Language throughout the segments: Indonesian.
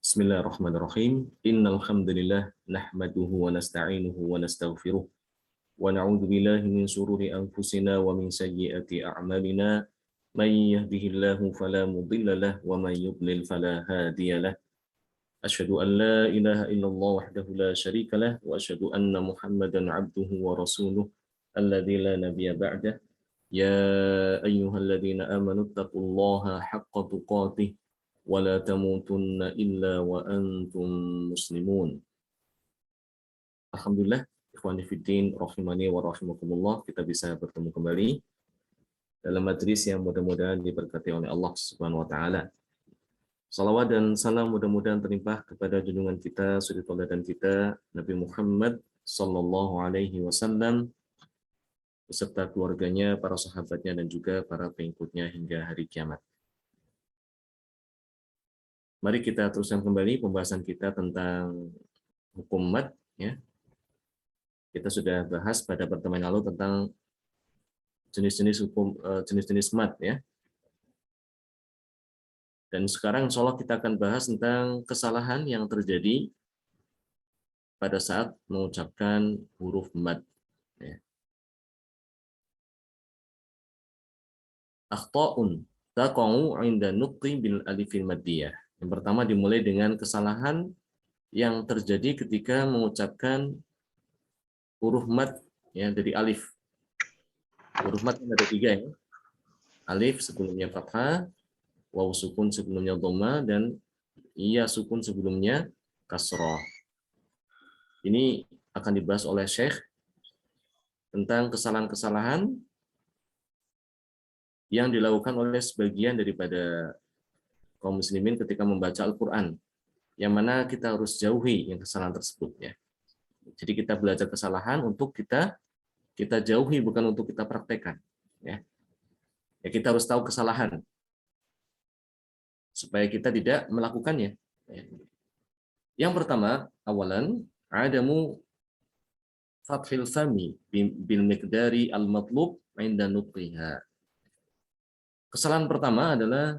Bismillahirrahmanirrahim. Innal hamdalillah nahmaduhu wa nasta'inuhu wa nastaghfiruh wa na'udzu billahi min shururi anfusina wa min sayyiati a'malina. May yahdihillahu fala mudilla lahu wa may yudlil fala hadiya lahu. Asyhadu an la ilaha illallah wahdahu la syarika lahu wa asyhadu anna Muhammadan 'abduhu wa rasuluh alladzi la nabiyya ba'dah. Ya ayyuhalladzina amanu taqullaha haqqa tuqatih wa la tamutunna illa wa antum muslimun. Alhamdulillah, ikhwani fiddin rahimani wa rahimakumullah, kita bisa bertemu kembali dalam majelis yang mudah-mudahan diberkati oleh Allah Subhanahu wa taala. Salawat dan salam mudah-mudahan terlimpah kepada junjungan kita, suri tauladan kita, Nabi Muhammad sallallahu alaihi wasallam beserta keluarganya, para sahabatnya dan juga para pengikutnya hingga hari kiamat. Mari kita teruskan kembali pembahasan kita tentang hukum mad. Ya. Kita sudah bahas pada pertemuan lalu tentang jenis-jenis hukum, jenis-jenis mad. Ya. Dan sekarang insya Allah kita akan bahas tentang kesalahan yang terjadi pada saat mengucapkan huruf mad. Ya. Akhta'un taqa'u 'inda nutqi bil alifil maddiyah. Yang pertama dimulai dengan kesalahan yang terjadi ketika mengucapkan huruf mad ya, dari alif. Huruf mad ada 3 ya. Alif sebelumnya fathah, waw sukun sebelumnya dhamma, dan iya sukun sebelumnya kasrah. Ini akan dibahas oleh Syekh tentang kesalahan-kesalahan yang dilakukan oleh sebagian daripada kaum muslimin ketika membaca Al-Quran, yang mana kita harus jauhi yang kesalahan tersebut ya. Jadi kita belajar kesalahan untuk kita jauhi, bukan untuk kita praktekkan ya. Ya, kita harus tahu kesalahan supaya kita tidak melakukannya ya. Yang pertama, awalan adamu fathil fami bil miqdari al matlub 'inda nutqiha. Kesalahan pertama adalah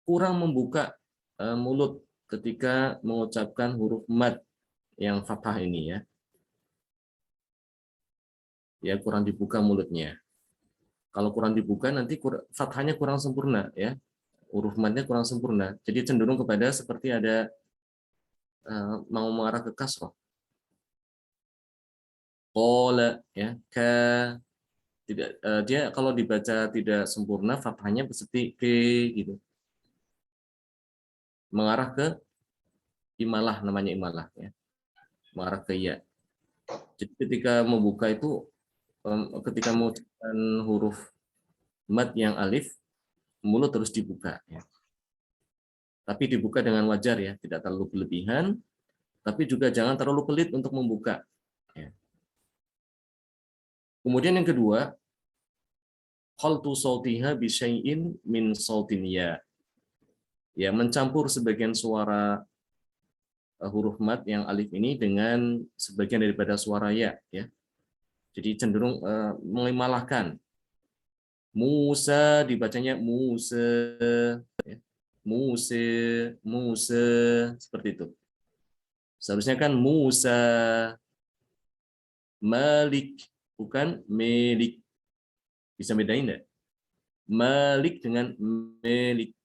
kurang membuka mulut ketika mengucapkan huruf mad yang fathah ini ya. Ya, kurang dibuka mulutnya. Kalau kurang dibuka nanti fathahnya kurang sempurna ya. Huruf madnya kurang sempurna. Jadi cenderung kepada seperti ada mau mengarah ke kasrah. Qala ya, ka tidak dia kalau dibaca tidak sempurna fathahnya seperti ke gitu. Mengarah ke imalah, namanya imalah ya. Mengarah ke ya. Jadi ketika membuka itu ketika mengucapkan huruf mad yang alif, mulut terus dibuka ya. Tapi dibuka dengan wajar ya, tidak terlalu berlebihan, tapi juga jangan terlalu pelit untuk membuka ya. Kemudian yang kedua, khaltu sautiha bi syai'in min sautin ya. Ya, mencampur sebagian suara huruf mad yang alif ini dengan sebagian daripada suara ya ya. Jadi cenderung mengimalahkan. Musa dibacanya Musa ya. Musa, Musa, seperti itu. Seharusnya kan Musa. Malik, bukan Melik. Bisa bedain enggak? Malik dengan Melik.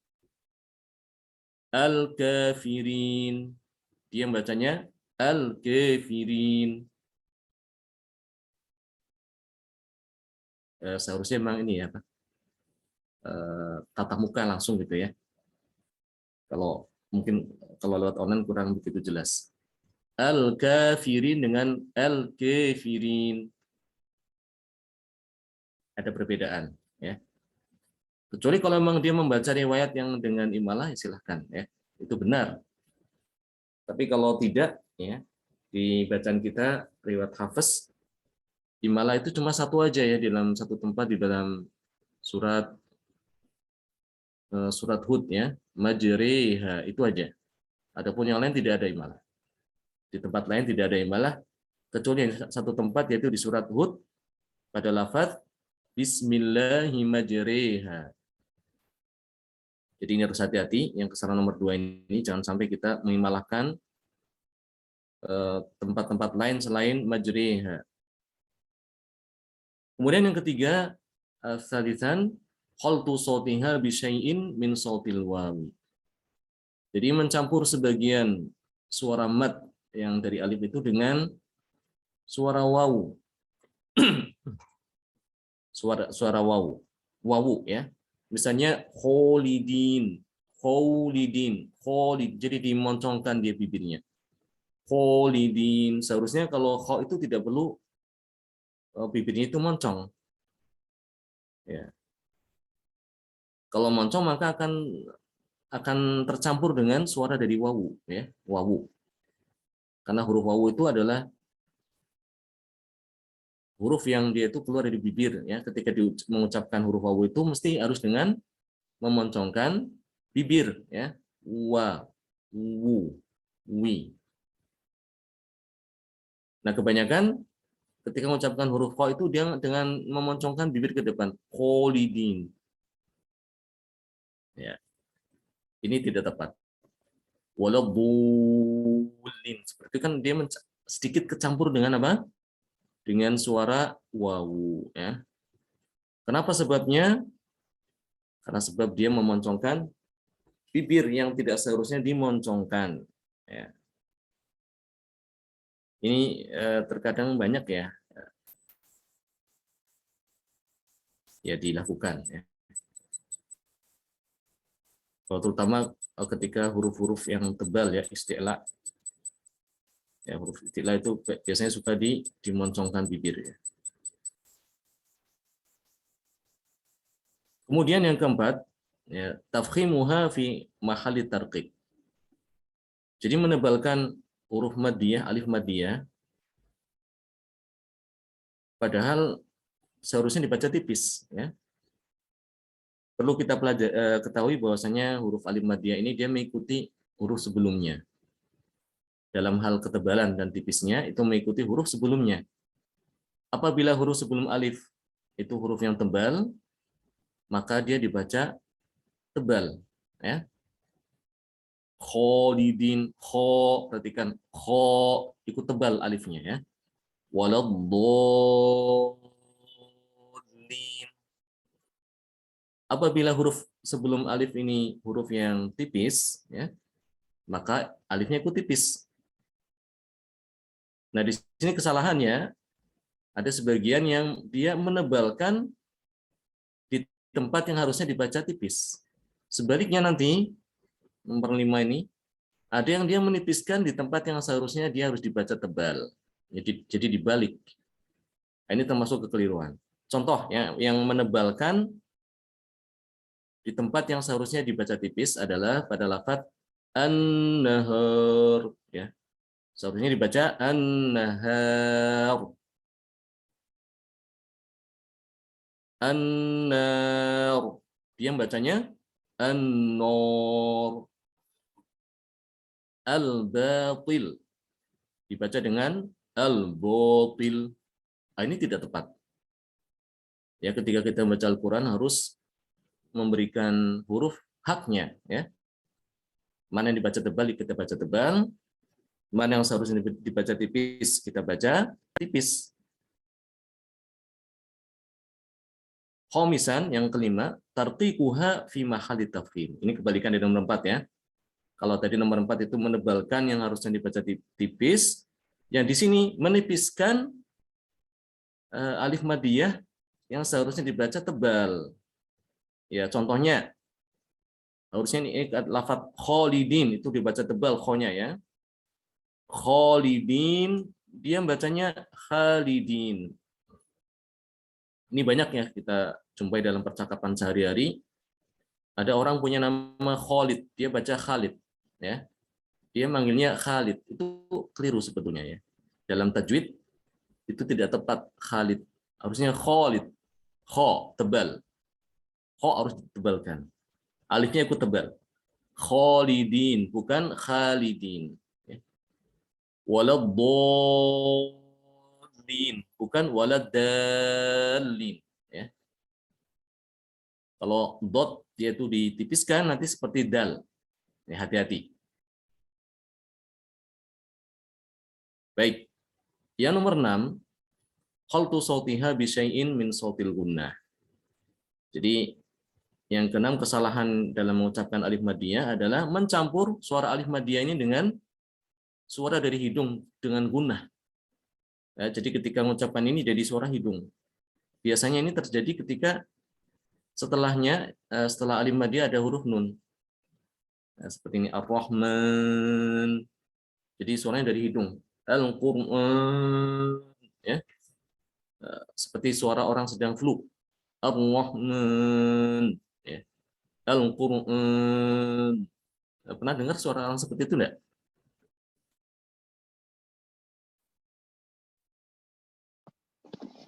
Al-kafirin. Dia bacanya Al-kafirin. Seharusnya memang ini ya, Pak. Tatap muka langsung gitu ya. Kalau mungkin kalau lewat online kurang begitu jelas. Al-kafirin dengan al-kafirin. Ada perbedaan ya. Kecuali kalau memang dia membaca riwayat yang dengan imalah, ya silahkan ya. Itu benar. Tapi kalau tidak ya, di bacaan kita riwayat Hafiz, imalah itu cuma satu aja ya, dalam satu tempat di dalam surat Hud ya, majriha, itu aja. Adapun yang lain tidak ada imalah. Di tempat lain tidak ada imalah, kecuali satu tempat yaitu di surat Hud pada lafaz Bismillahirrahmanirrahim. Jadi ini harus hati-hati. Yang kesalahan nomor 2 ini jangan sampai kita mengimalahkan tempat-tempat lain selain majriha. Kemudian yang ketiga, salisan khaltu sautiha bi syai'in min sautil wawi. Jadi mencampur sebagian suara mad yang dari alif itu dengan suara wawu. suara wawu. Wawu ya. Misalnya kholidin, kholidin, kholid. Jadi dimoncongkan dia bibirnya. Kholidin. Seharusnya kalau kho itu tidak perlu bibirnya itu moncong. Ya. Kalau moncong maka akan tercampur dengan suara dari wawu ya, wawu. Karena huruf wawu itu adalah huruf yang dia itu keluar dari bibir ya. Ketika mengucapkan huruf wawu itu mesti harus dengan memoncongkan bibir ya. Wa, wu, wi. Nah, kebanyakan ketika mengucapkan huruf kho itu dia dengan memoncongkan bibir ke depan. Kholidin. Ya. Ini tidak tepat. Waladdallin. Seperti kan dia sedikit kecampur dengan apa? Dengan suara wawu ya. Kenapa sebabnya? Karena sebab dia memoncongkan bibir yang tidak seharusnya dimoncongkan ya. Ini terkadang banyak ya dilakukan ya. Terutama ketika huruf-huruf yang tebal ya, isti'la. Ya, huruf isti'la itu biasanya suka dimoncongkan bibir ya. Kemudian yang keempat, ya, tafkhimuha fi mahalli tarqiq. Jadi menebalkan huruf maddiyah, alif maddiyah, padahal seharusnya dibaca tipis ya. Perlu kita ketahui bahwasanya huruf alif maddiyah ini dia mengikuti huruf sebelumnya. Dalam hal ketebalan dan tipisnya itu mengikuti huruf sebelumnya. Apabila huruf sebelum alif itu huruf yang tebal, maka dia dibaca tebal ya. Kholidin, kho, perhatikan kho ikut tebal alifnya ya. Waladdallin. Apabila huruf sebelum alif ini huruf yang tipis ya, maka alifnya ikut tipis. Nah, di sini kesalahannya ada sebagian yang dia menebalkan di tempat yang harusnya dibaca tipis. Sebaliknya nanti nomor 5 ini ada yang dia menipiskan di tempat yang seharusnya dia harus dibaca tebal. Jadi dibalik. Ini termasuk kekeliruan. Contoh yang menebalkan di tempat yang seharusnya dibaca tipis adalah pada lafaz an-nahar ya. Seharusnya dibaca an-nahar. An-nar. Dia bacanya an-nur. Al-batil. Dibaca dengan al-batil. Ini tidak tepat. Ya, ketika kita membaca Al-Quran harus memberikan huruf haknya ya. Mana yang dibaca tebal kita baca tebal, mana yang seharusnya dibaca tipis kita baca tipis. Khomisan yang kelima, tartiquha fi mahalli tafkhim. Ini kebalikan dari nomor 4 ya. Kalau tadi nomor 4 itu menebalkan yang harusnya dibaca tipis, yang di sini menipiskan alif maddiyah yang seharusnya dibaca tebal. Ya, contohnya harusnya ini lafaz kholidin itu dibaca tebal kho-nya ya. Kholidin dia bacanya khalidin. Ini banyak ya kita jumpai dalam percakapan sehari-hari. Ada orang punya nama Khalid, dia baca Khalid ya. Dia manggilnya Khalid. Itu keliru sebetulnya ya. Dalam tajwid itu tidak tepat Khalid. Harusnya Khalid. Kho tebal. Kho harus ditebalkan. Alifnya ikut tebal. Khalidin bukan Khalidin. Waladdallin bukan waladdallin ya. Kalau dot dia itu ditipiskan nanti seperti dal. Ya, hati-hati. Baik. Yang nomor 6, khaltu sautiha bi syai'in min sautil gunnah. Jadi yang keenam kesalahan dalam mengucapkan alif maddiyah adalah mencampur suara alif maddiyah ini dengan suara dari hidung dengan gunnah. Ya, jadi ketika mengucapkan ini jadi suara hidung. Biasanya ini terjadi ketika setelahnya setelah alif maddiyah ada huruf nun. Nah, seperti ini Ar-Rahman. Jadi suaranya dari hidung. Al-Qur'an, ya. Seperti suara orang sedang flu. Ar-Rahman, ya. Al-Qur'an. Pernah dengar suara orang seperti itu enggak?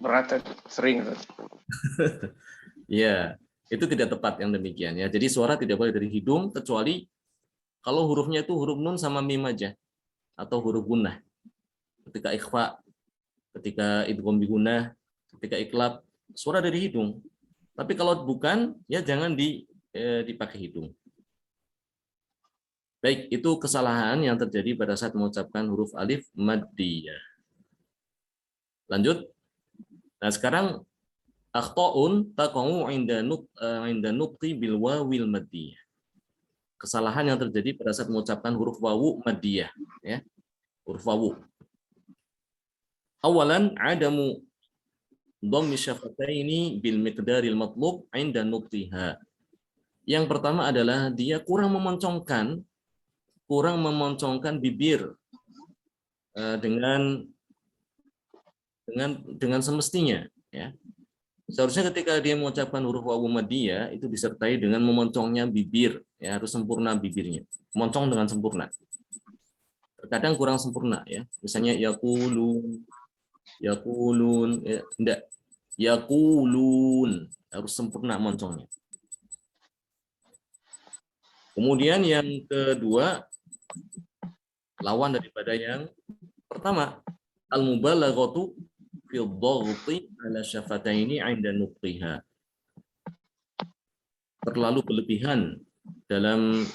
Berat, sering. Ya, itu tidak tepat yang demikian ya. Jadi suara tidak boleh dari hidung kecuali kalau hurufnya itu huruf nun sama mim aja atau huruf gunnah. Ketika ikhfa, ketika idgham bi gunnah, ketika iklab, suara dari hidung. Tapi kalau bukan, ya jangan dipakai hidung. Baik, itu kesalahan yang terjadi pada saat mengucapkan huruf alif maddiyah. Lanjut. Nah, sekarang akhta'un taqa'u 'inda nutqi bil wawil maddiyah. Kesalahan yang terjadi pada saat mengucapkan huruf wawu maddiyah, ya. Huruf wawu. Awalan adamu dhammi syafataini bil miqdaril matlub 'inda nutqiha. Yang pertama adalah dia kurang memoncongkan bibir dengan semestinya, ya. Seharusnya ketika dia mengucapkan huruf wawu maddiyah itu disertai dengan memoncongnya bibir, ya, harus sempurna bibirnya. Memoncong dengan sempurna. Terkadang kurang sempurna, ya. Misalnya yaqulun, ya, enggak. Yaqulun, harus sempurna moncongnya. Kemudian yang kedua, lawan daripada yang pertama, al-mubalaghatu fi dhaghti 'ala syafataini 'inda nutqiha. Terlalu berlebihan dalam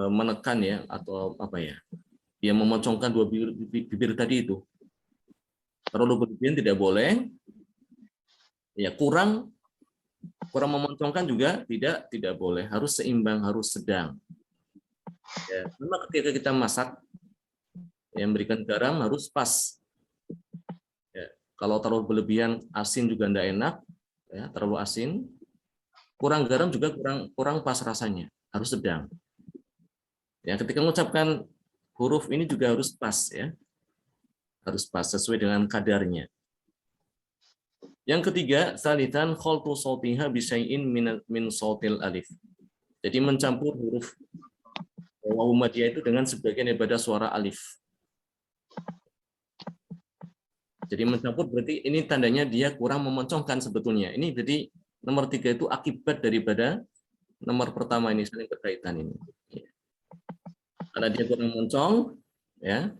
menekan, ya, atau apa ya? Dia memoncongkan dua bibir tadi itu. Terlalu berlebihan tidak boleh. Ya, kurang memoncongkan juga tidak boleh. Harus seimbang, harus sedang. Ya, memang ketika kita masak, yang memberikan garam harus pas. Ya, kalau terlalu berlebihan asin juga tidak enak, ya, terlalu asin. Kurang garam juga kurang pas rasanya, harus sedang. Ya, ketika mengucapkan huruf ini juga harus pas, ya. Harus pas sesuai dengan kadarnya. Yang ketiga, salitan khaltu sautiha bi syai'in min sautil alif. Jadi mencampur huruf wawu maddiyah itu dengan sebagian daripada suara alif. Jadi mencampur berarti ini tandanya dia kurang memoncongkan sebetulnya. Ini jadi nomor 3 itu akibat daripada nomor pertama ini, saling berkaitan ini. Karena dia kurang memoncong, ya,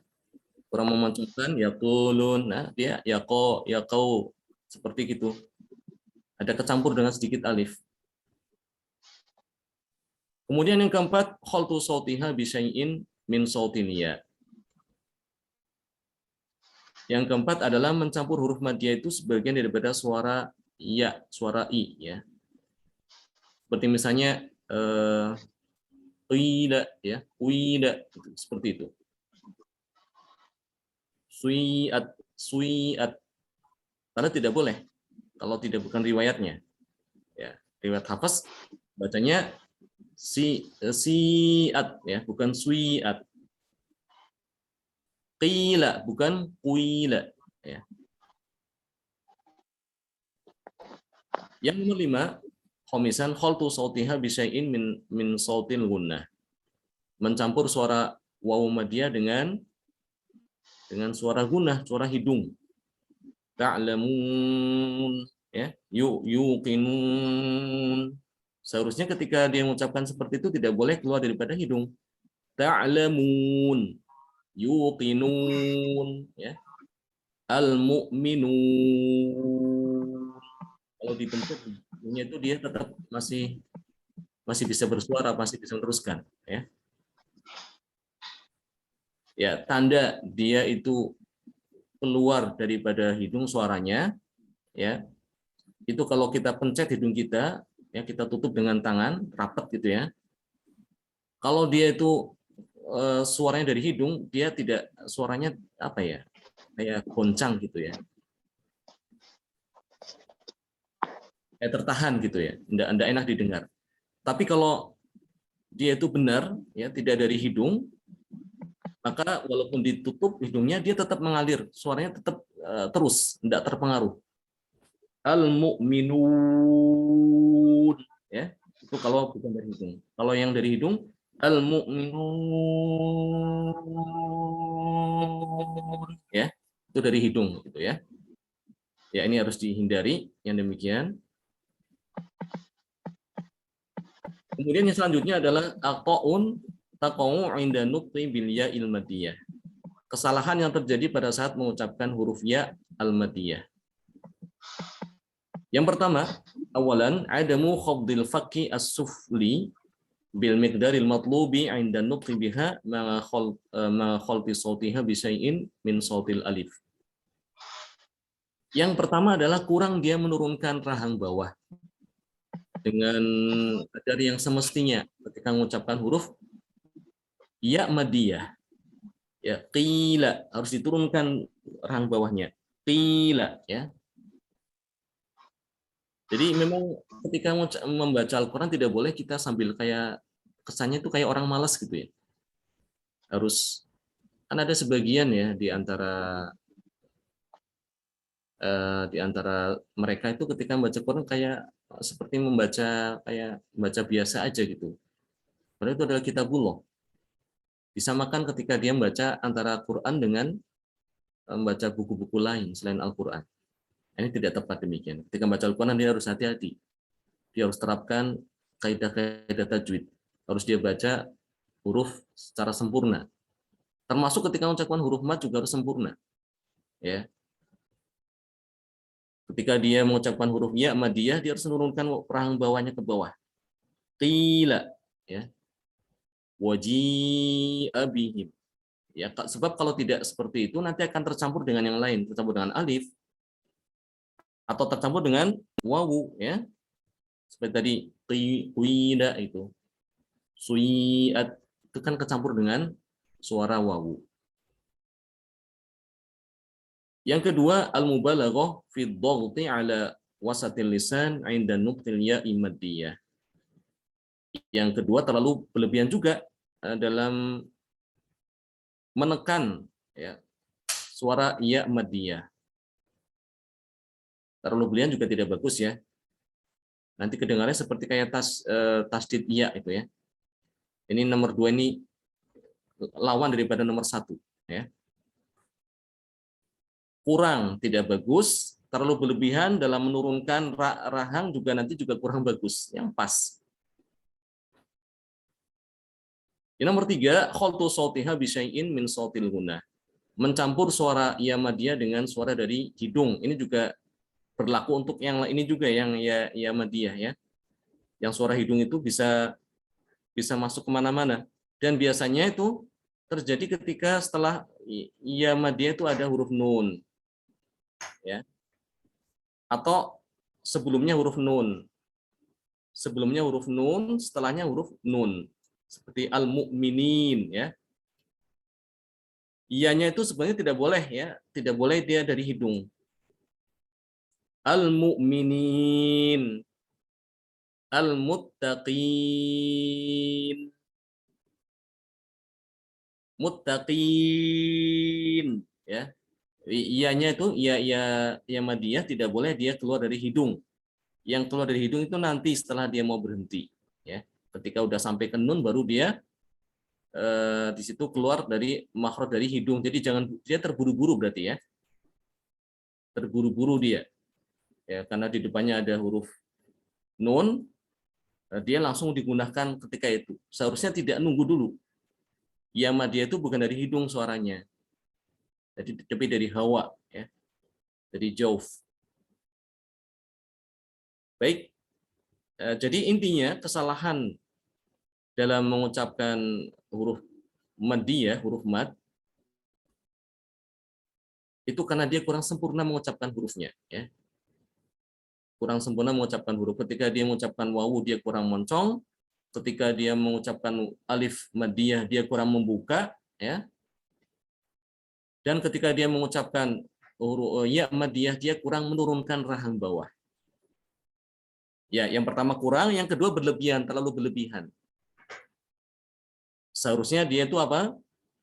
kurang memoncongkan, ya kulun, nah dia ya kau seperti gitu. Ada kecampur dengan sedikit alif. Kemudian yang keempat, khaltu sautiha bi syai'in min sautin ya. Yang keempat adalah mencampur huruf maddiyah itu sebagian daripada suara ya, suara i, ya. Seperti misalnya qila, ya, qila, seperti itu. Suiat. Karena tidak boleh kalau tidak bukan riwayatnya. Ya, riwayat Hafs bacanya siat, ya, bukan suiat. Qila, bukan quila, ya. Yang nomor 5, khomisan khaltu sautiha bi syai'in min sautil gunnah. Mencampur suara wawu maddiyah dengan suara gunnah, suara hidung. Ta'lamun, ya, yuqinun. Seharusnya ketika dia mengucapkan seperti itu tidak boleh keluar daripada hidung. Ta'lamun, yuqinun, ya. Al-mu'minun. Kalau dibentuk hidungnya itu dia tetap masih bisa bersuara, masih bisa meneruskan, ya. Ya, tanda dia itu keluar daripada hidung suaranya, ya. Itu kalau kita pencet hidung kita, ya kita tutup dengan tangan rapat gitu ya. Kalau dia itu suaranya dari hidung, dia tidak suaranya apa ya? Kayak goncang gitu ya. Kayak tertahan gitu ya. Enggak enak didengar. Tapi kalau dia itu benar ya tidak dari hidung, maka walaupun ditutup hidungnya dia tetap mengalir, suaranya tetap terus, tidak terpengaruh. Al-mu'minun, ya. Itu kalau bukan dari hidung. Kalau yang dari hidung, al-mu'minun, ya. Itu dari hidung gitu ya. Ya, ini harus dihindari yang demikian. Kemudian yang selanjutnya adalah aqaun taqau 'inda nutqi bil ya'il madiyah. Kesalahan yang terjadi pada saat mengucapkan huruf ya al-madiyah. Yang pertama, awalan adamu khafdil fakki as-sufli bil miqdaril matlubi 'inda nutqi biha ma khalti sautiha bi syai'in min sautil alif. Yang pertama adalah kurang dia menurunkan rahang bawah dengan dari yang semestinya ketika mengucapkan huruf ya madiyah. Ya, qila harus diturunkan rahang bawahnya. Qila ya. Jadi memang ketika membaca Al-Qur'an tidak boleh kita sambil kayak kesannya itu kayak orang malas gitu ya. Harus kan ada sebagian ya di antara mereka itu ketika membaca Quran kayak seperti membaca biasa aja gitu. Padahal itu adalah kitabullah. Disamakan ketika dia membaca antara Quran dengan membaca buku-buku lain selain Al-Quran. Ini tidak tepat demikian. Ketika membaca Al-Quran dia harus hati-hati. Dia harus terapkan kaidah-kaidah tajwid. Harus dia baca huruf secara sempurna. Termasuk ketika mengucapkan huruf mat juga harus sempurna. Ya. Ketika dia mengucapkan huruf ya madiyah, dia harus menurunkan rahang bawahnya ke bawah. Qila, ya. Waji'a bihim. Ya, sebab kalau tidak seperti itu nanti akan tercampur dengan yang lain, tercampur dengan alif atau tercampur dengan wawu, ya. Seperti tadi qila itu. Suiat itu kan kecampur dengan suara wawu. Yang kedua, al-mubalaghah fi dhaghti ala wasatil lisan 'inda nutqil ya'i maddiyah. Yang kedua, terlalu berlebihan juga dalam menekan ya, suara ya maddiyah. Terlalu berlebihan juga tidak bagus ya. Nanti kedengarannya seperti kayak tasdid iya itu ya. Ini nomor 2 ini lawan daripada nomor 1 ya. Kurang tidak bagus, terlalu berlebihan dalam menurunkan rahang juga nanti juga kurang bagus, yang pas. Yang nomor 3, khaltu sautiha bi syai'in min sautil gunah. Mencampur suara ya madiyah dengan suara dari hidung. Ini juga berlaku untuk yang ini juga yang ya madiyah ya. Yang suara hidung itu bisa masuk kemana-mana. Dan biasanya itu terjadi ketika setelah ya madiyah itu ada huruf nun. Ya. Atau sebelumnya huruf nun. Sebelumnya huruf nun, setelahnya huruf nun. Seperti al-mu'minin ya. Iyanya itu sebenarnya tidak boleh ya, tidak boleh dia dari hidung. Al-mu'minin, al-muttaqin, muttaqin ya. Iyanya itu iya madiyah tidak boleh dia keluar dari hidung. Yang keluar dari hidung itu nanti setelah dia mau berhenti ya. Ketika udah sampai ke nun baru dia di situ keluar dari makhraj dari hidung. Jadi jangan dia terburu-buru berarti ya. Terburu-buru dia. Ya, karena di depannya ada huruf nun, dia langsung digunakan ketika itu. Seharusnya tidak nunggu dulu. Ya dia itu bukan dari hidung suaranya. Tapi dari hawa ya. Dari jauf. Baik. Jadi intinya kesalahan dalam mengucapkan huruf maddiyah, huruf mad, itu karena dia kurang sempurna mengucapkan hurufnya, ya. Kurang sempurna mengucapkan huruf. Ketika dia mengucapkan wawu dia kurang moncong, ketika dia mengucapkan alif maddiyah dia kurang membuka, ya. Dan ketika dia mengucapkan huruf ya maddiyah dia kurang menurunkan rahang bawah. Ya, yang pertama kurang, yang kedua berlebihan, terlalu berlebihan. Seharusnya dia itu apa?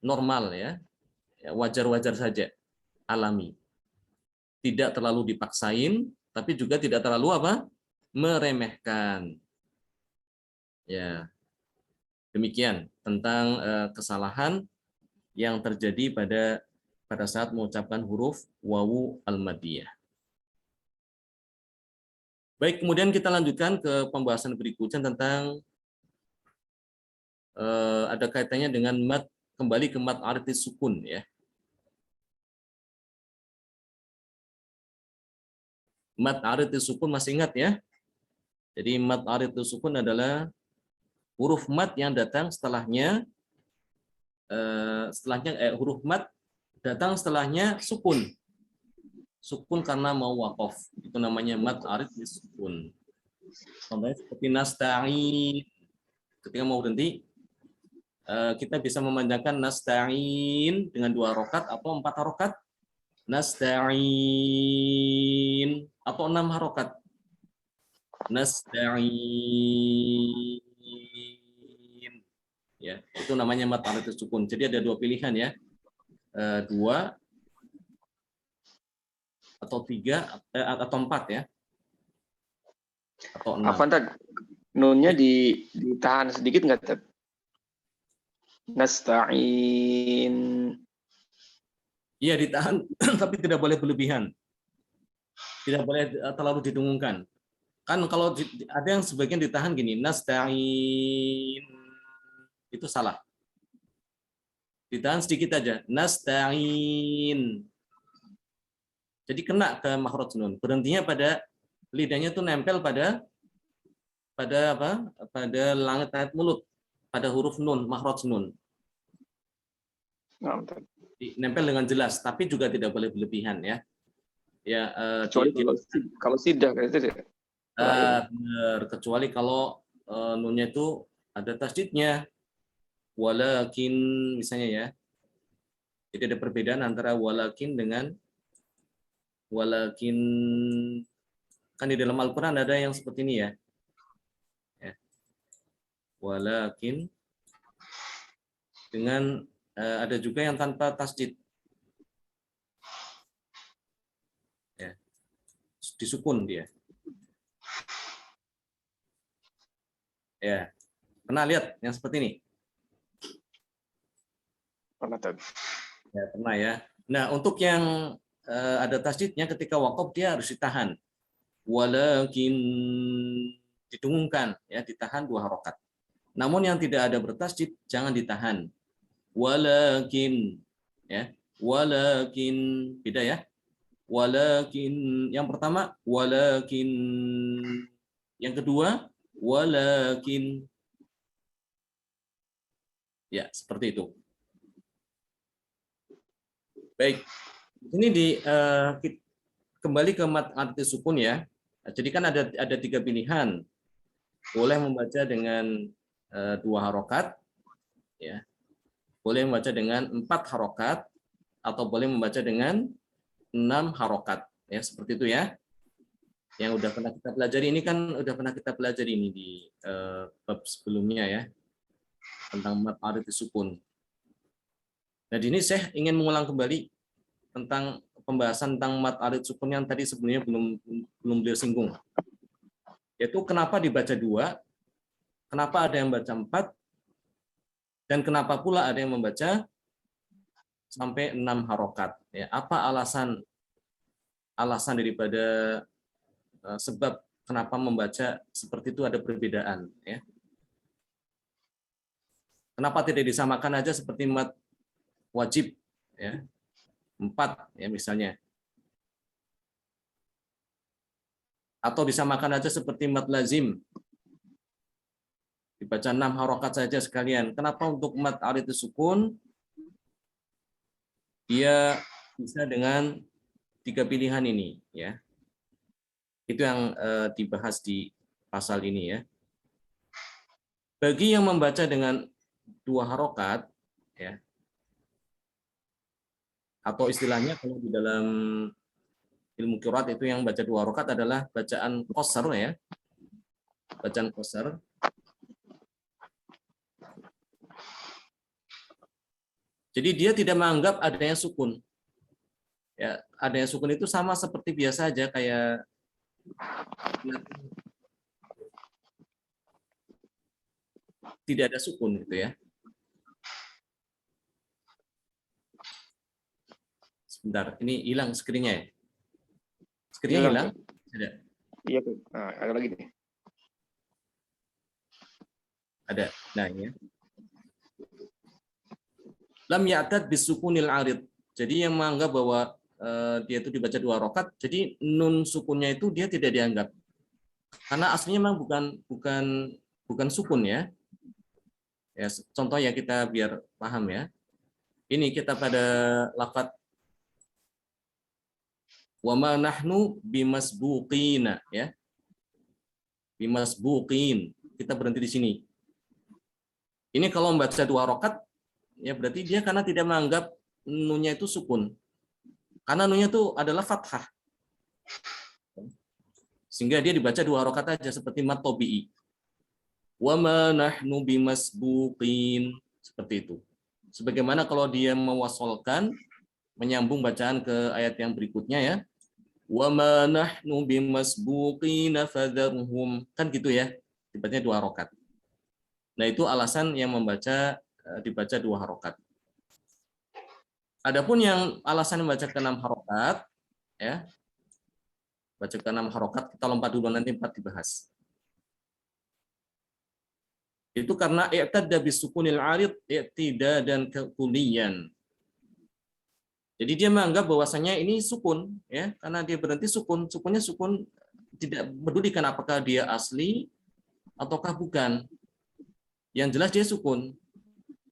Normal, ya. Wajar-wajar saja, alami. Tidak terlalu dipaksain, tapi juga tidak terlalu apa? Meremehkan. Ya. Demikian tentang kesalahan yang terjadi pada saat mengucapkan huruf wawu al-maddiyah. Baik, kemudian kita lanjutkan ke pembahasan berikutnya tentang ada kaitannya dengan mad, kembali ke mad artis sukun, ya. Mad artis sukun masih ingat, ya? Jadi mad artis sukun adalah huruf mad yang datang setelahnya huruf mad datang setelahnya sukun. Sukun karena mau waqaf. Itu namanya mad artis sukun. Contohnya seperti nasta'in. Ketika mau berhenti, kita bisa memanjangkan nasta'in dengan 2 harokat atau 4 harokat. Nasta'in atau 6 harokat. Nasta'in. Ya, itu namanya mad artis sukun. Jadi ada 2 pilihan, ya. 2 atau 3 atau 4, ya. Atau 6. Apa Tad? Nunnya ditahan sedikit nggak Tad? Nasta'in. Iya, ditahan tapi tidak boleh berlebihan. Tidak boleh terlalu didengungkan. Kan kalau ada yang sebagian ditahan gini, nasta'in. Itu salah. Ditahan sedikit aja, nasta'in. Jadi kena ke makhraj nun. Berhentinya pada lidahnya tuh nempel pada apa? Pada langit mulut, pada huruf nun, makhraj nun. Nempel dengan jelas, tapi juga tidak boleh berlebihan, ya. Ya, kecuali kalau sidah kan itu ya. kecuali kalau nunnya itu ada tasdidnya. Walakin misalnya, ya. Jadi ada perbedaan antara walakin dengan walakin. Kan di dalam Al-Qur'an ada yang seperti ini, ya. Walakin dengan ada juga yang tanpa tasdid. Ya. Disukun dia. Ya. Pernah lihat yang seperti ini? Pernah Tad. Ya, pernah, ya. Nah, untuk yang ada tasdidnya ketika waqaf dia harus ditahan. Walakin didengungkan, ya, ditahan 2 harokat. Namun yang tidak ada bertasdid jangan ditahan. Walakin, ya. Walakin beda, ya. Walakin yang pertama walakin, yang kedua walakin. Ya, seperti itu. Baik. Ini kembali ke mad artis sukun, ya. Jadi kan ada 3 pilihan. Boleh membaca dengan 2 harokat, ya. Boleh membaca dengan 4 harokat, atau boleh membaca dengan 6 harokat, ya, seperti itu, ya. Yang udah pernah kita pelajari ini kan udah pernah kita pelajari ini di bab sebelumnya, ya, tentang mad artis sukun. Nah, di sini saya ingin mengulang kembali tentang pembahasan tentang mad artis sukun yang tadi sebelumnya belum beliau singgung. Yaitu kenapa dibaca 2, kenapa ada yang baca 4, dan kenapa pula ada yang membaca sampai 6 harokat. Ya, apa alasan daripada sebab kenapa membaca seperti itu ada perbedaan, ya. Kenapa tidak disamakan aja seperti mad wajib, ya, 4, ya, misalnya. Atau disamakan aja seperti mad lazim Dibaca 6 harokat saja sekalian. Kenapa untuk mad arid sukun? Dia bisa dengan 3 pilihan ini, ya. Itu yang dibahas di pasal ini, ya. Bagi yang membaca dengan 2 harokat, ya, atau istilahnya kalau di dalam ilmu qiraat itu yang baca 2 harokat adalah bacaan qasar, ya. Bacaan qasar. Jadi dia tidak menganggap adanya sukun. Ya, adanya sukun itu sama seperti biasa aja, kayak tidak ada sukun gitu, ya. Sebentar, ini hilang screen-nya, ya. Screen-nya hilang? Ada. Iya, nah, ada lagi nih. Ada. Nah, ya. Lam ya'tad bisukunil arid. Jadi yang menganggap bahwa dia itu dibaca 2 harokat, jadi nun sukunnya itu dia tidak dianggap. Karena aslinya memang bukan sukun, ya. Ya, contoh ya kita biar paham, ya. Ini kita pada lafaz wa ma nahnu bimasbuqina, ya. Bimasbuqin. Kita berhenti di sini. Ini kalau membaca 2 harokat, ya berarti dia karena tidak menganggap nunnya itu sukun. Karena nunnya itu adalah fathah. Sehingga dia dibaca 2 harokat aja seperti mad tabi'i. Wa ma nahnu bimasbuqin, seperti itu. Sebagaimana kalau dia mewasolkan, menyambung bacaan ke ayat yang berikutnya, ya. Wa ma nahnu bimasbuqina fadharhum, kan gitu, ya. Dibacanya 2 harokat. Nah, itu alasan yang dibaca 2 harokat. Adapun yang alasan membaca ke 6 harokat, ya. Baca ke 6 harokat, kita lompat dulu nanti 4 dibahas. Itu karena i'tadda bisukunil arid i'tida dan kekulian. Jadi dia menganggap bahwasanya ini sukun, ya, karena dia berhenti sukun. Sukunnya sukun, tidak pedulikan apakah dia asli ataukah bukan. Yang jelas dia sukun.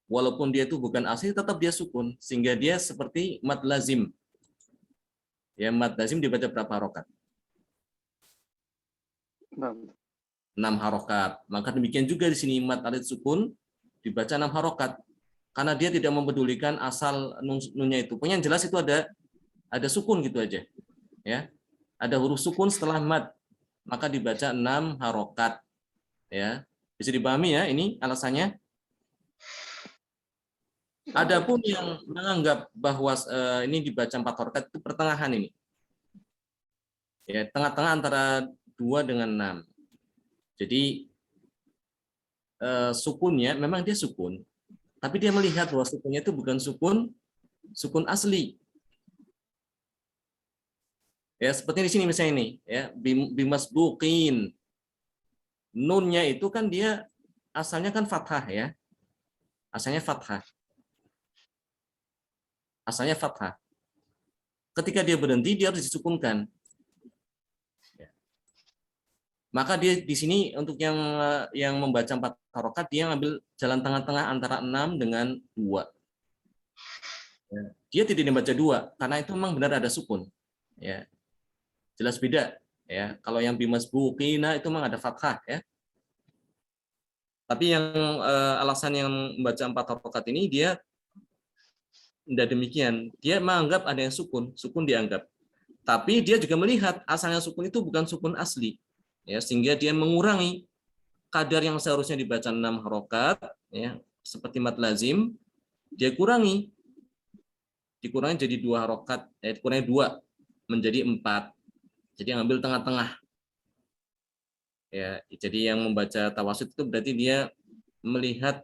Walaupun dia itu bukan asli, tetap dia sukun, sehingga dia seperti mad lazim. Ya, mad lazim dibaca berapa harokat? 6 harokat. Maka demikian juga di sini mad arid sukun dibaca 6 harokat. Karena dia tidak mempedulikan asal nunnya itu. Pokoknya yang jelas itu ada sukun gitu aja. Ya. Ada huruf sukun setelah mad. Maka dibaca 6 harokat. Ya. Bisa dipahami, ya, ini alasannya. Adapun yang menganggap bahwa ini dibaca 4 harokat itu pertengahan ini. Ya, tengah-tengah antara 2 dengan 6. Jadi sukunnya memang dia sukun, tapi dia melihat bahwa sukunnya itu bukan sukun asli. Ya, seperti di sini misalnya ini, ya, bimasbuqin. Nunnya itu kan dia asalnya kan fathah, ya. Asalnya fathah. Asalnya fathah. Ketika dia berhenti, dia harus disukunkan. Maka dia di sini untuk yang membaca 4 harokat, dia ngambil jalan tengah-tengah antara 6 dengan 2. Dia tidak membaca 2 karena itu memang benar ada sukun. Ya. Jelas beda, ya. Kalau yang bimasbuqina itu memang ada fathah, ya. Tapi yang alasan yang membaca 4 harokat ini dia tidak demikian. Dia menganggap ada yang sukun dianggap. Tapi dia juga melihat asalnya sukun itu bukan sukun asli. Ya, sehingga dia mengurangi kadar yang seharusnya dibaca 6 harokat, ya, seperti mad lazim, dia dikurangi jadi 2 harokat, dikurangi 2 menjadi 4. Jadi ambil tengah-tengah. Ya, jadi yang membaca tawassut itu berarti dia melihat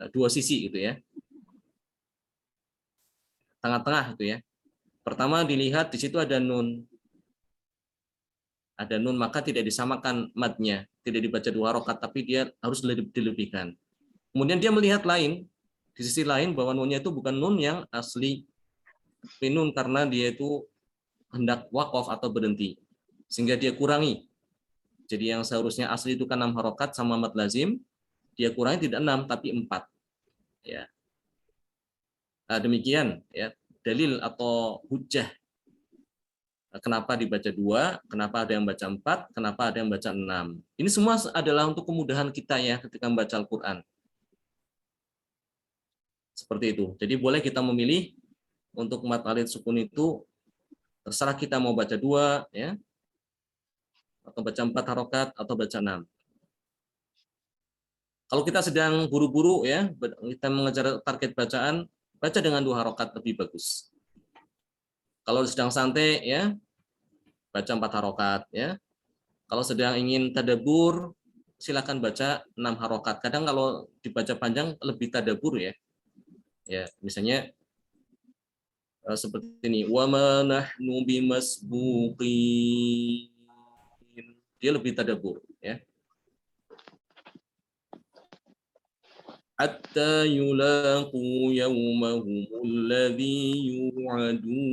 2 sisi gitu, ya. Tengah-tengah itu, ya. Pertama dilihat di situ ada nun. Ada nun, maka tidak disamakan madnya, tidak dibaca 2 harokat, tapi dia harus dilebihkan. Kemudian dia melihat di sisi lain bahwa nunnya itu bukan nun yang asli, tapi nun karena dia itu hendak waqaf atau berhenti, sehingga dia kurangi. Jadi yang seharusnya asli itu kan 6 harokat sama mad lazim, dia kurangi tidak 6 tapi 4. Ya. Nah, demikian ya dalil atau hujjah kenapa dibaca 2, kenapa ada yang baca 4, kenapa ada yang baca 6. Ini semua adalah untuk kemudahan kita ya ketika membaca Al-Qur'an. Seperti itu. Jadi boleh kita memilih untuk mad alif sukun itu terserah kita mau baca 2 ya atau baca 4 harokat atau baca 6. Kalau kita sedang buru-buru ya, kita mengejar target bacaan, baca dengan 2 harokat lebih bagus. Kalau sedang santai ya, baca 4 harokat ya. Kalau sedang ingin tadabbur, silakan baca 6 harokat. Kadang kalau dibaca panjang lebih tadabbur ya. Ya, misalnya seperti ini, wa ma nahnu bimasbuqin. Dia lebih tadabbur ya. Hatta yulaqu yawmahumul ladzi yu'adun.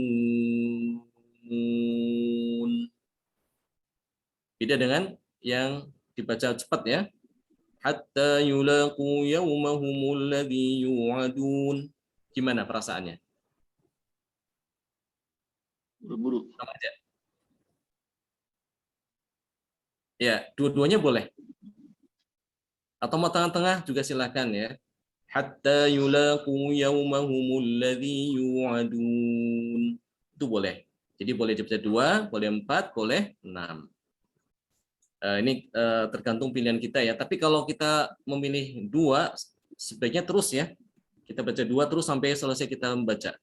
Beda dengan yang dibaca cepat ya. Hatta yulaqu yawmahumul ladzi yu'adun. Gimana perasaannya? Buru-buru. Sama aja. Ya, dua-duanya boleh. Atau mau tengah-tengah juga silakan ya. Hatta yulaqu yawmahumul ladzi yu'adun. Itu boleh. Jadi boleh dibaca 2, boleh 4, boleh 6. Ini tergantung pilihan kita ya. Tapi kalau kita memilih 2, sebaiknya terus ya. Kita baca 2 terus sampai selesai kita membaca.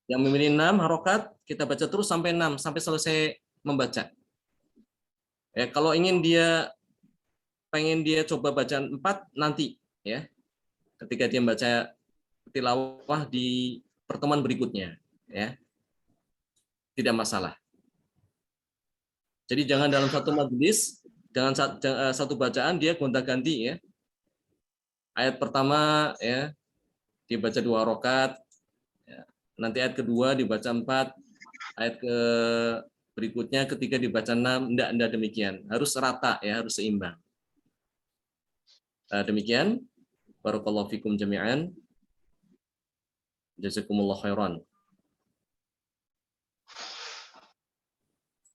Yang memilih 6 harokat, kita baca terus sampai 6, sampai selesai membaca. Ya, kalau pengen dia coba bacaan 4 nanti ya. Ketika dia membaca tilawah di pertemuan berikutnya ya. Tidak masalah. Jadi jangan dalam satu majelis, jangan satu bacaan dia gonta-ganti ya. Ayat pertama ya dibaca 2 rakaat, ya. Nanti ayat kedua dibaca 4, ayat ke berikutnya ketika dibaca 6, enggak demikian. Harus rata ya, harus seimbang. Demikian. Barakallahu fikum jami'an. Jazakumullah khairan.